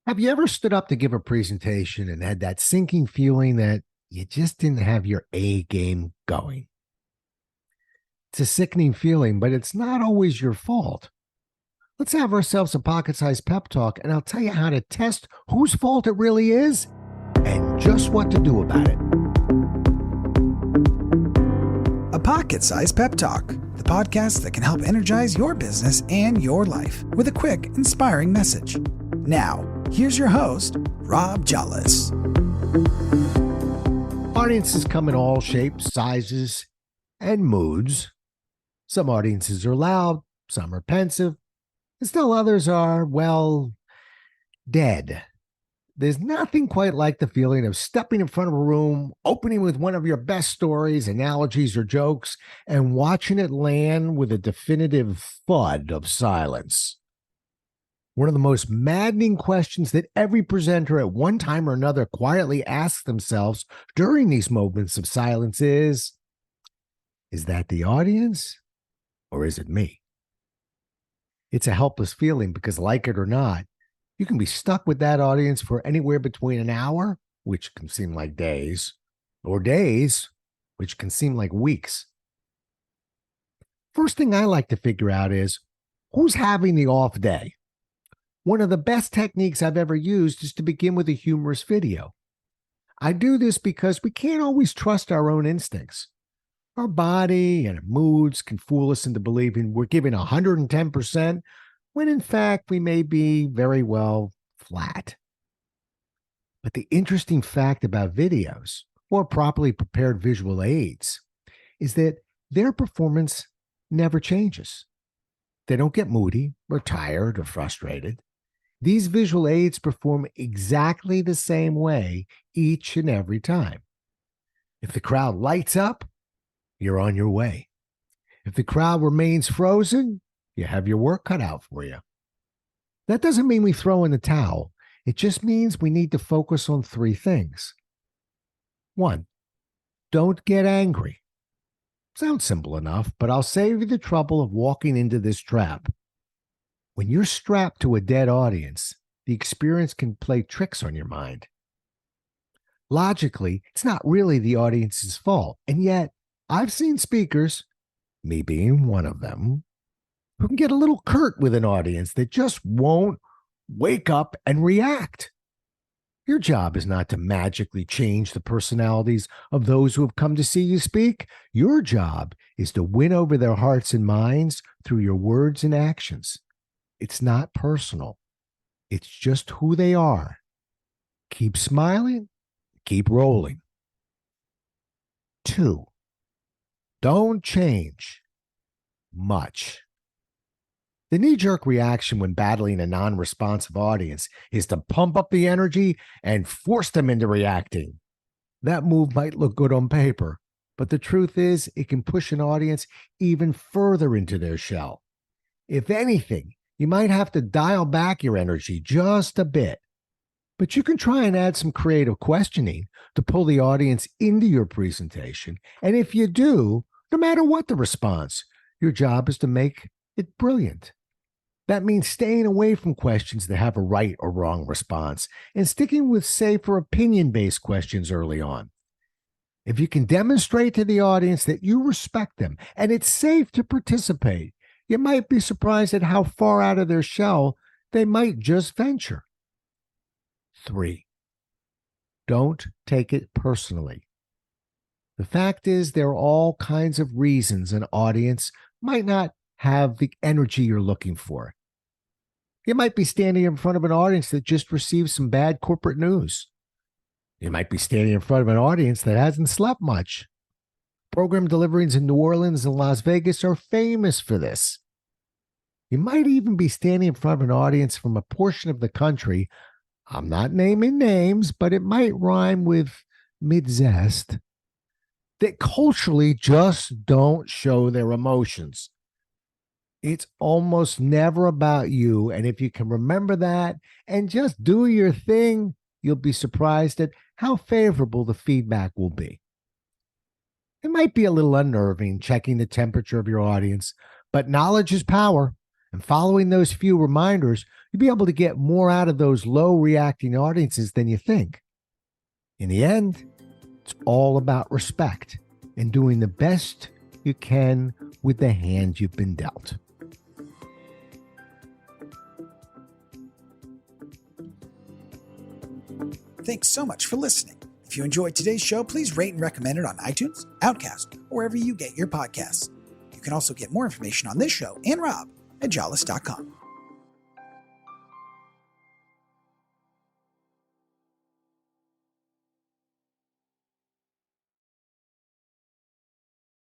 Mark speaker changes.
Speaker 1: Have you ever stood up to give a presentation and had that sinking feeling that you just didn't have your A game going? It's a sickening feeling, but it's not always your fault. Let's have ourselves a pocket sized pep talk, and I'll tell you how to test whose fault it really is and just what to do about it.
Speaker 2: A Pocket Size Pep Talk, the podcast that can help energize your business and your life with a quick, inspiring message. Now, here's your host, Rob Jollis.
Speaker 1: Audiences come in all shapes, sizes, and moods. Some audiences are loud, some are pensive, and still others are, well, dead. There's nothing quite like the feeling of stepping in front of a room, opening with one of your best stories, analogies, or jokes, and watching it land with a definitive thud of silence. One of the most maddening questions that every presenter at one time or another quietly asks themselves during these moments of silence is that the audience or is it me? It's a helpless feeling because, like it or not, you can be stuck with that audience for anywhere between an hour, which can seem like days, or days, which can seem like weeks. First thing I like to figure out is who's having the off day. One of the best techniques I've ever used is to begin with a humorous video. I do this because we can't always trust our own instincts. Our body and our moods can fool us into believing we're giving 110%, when in fact we may be very well flat. But the interesting fact about videos, or properly prepared visual aids, is that their performance never changes. They don't get moody or tired or frustrated. These visual aids perform exactly the same way each and every time. If the crowd lights up, you're on your way. If the crowd remains frozen, you have your work cut out for you. That doesn't mean we throw in the towel. It just means we need to focus on three things. One, don't get angry. Sounds simple enough, but I'll save you the trouble of walking into this trap. When you're strapped to a dead audience, the experience can play tricks on your mind. Logically, it's not really the audience's fault, and yet I've seen speakers, me being one of them, who can get a little curt with an audience that just won't wake up and react. Your job is not to magically change the personalities of those who have come to see you speak. Your job is to win over their hearts and minds through your words and actions. It's not personal. It's just who they are. Keep smiling, keep rolling. 2, don't change much. The knee-jerk reaction when battling a non-responsive audience is to pump up the energy and force them into reacting. That move might look good on paper, but the truth is it can push an audience even further into their shell. If anything, you might have to dial back your energy just a bit, but you can try and add some creative questioning to pull the audience into your presentation. And if you do, no matter what the response, your job is to make it brilliant. That means staying away from questions that have a right or wrong response and sticking with safer opinion-based questions early on. If you can demonstrate to the audience that you respect them and it's safe to participate, you might be surprised at how far out of their shell they might just venture. 3, don't take it personally. The fact is, there are all kinds of reasons an audience might not have the energy you're looking for. You might be standing in front of an audience that just received some bad corporate news. You might be standing in front of an audience that hasn't slept much. Program deliveries in New Orleans and Las Vegas are famous for this. You might even be standing in front of an audience from a portion of the country, I'm not naming names, but it might rhyme with mid-zest, that culturally just don't show their emotions. It's almost never about you, and if you can remember that and just do your thing, you'll be surprised at how favorable the feedback will be. It might be a little unnerving checking the temperature of your audience, but knowledge is power, and following those few reminders, you'll be able to get more out of those low reacting audiences than you think. In the end, it's all about respect and doing the best you can with the hand you've been dealt.
Speaker 2: Thanks so much for listening. If you enjoyed today's show, please rate and recommend it on iTunes, Outcast, or wherever you get your podcasts. You can also get more information on this show and Rob at jollis.com.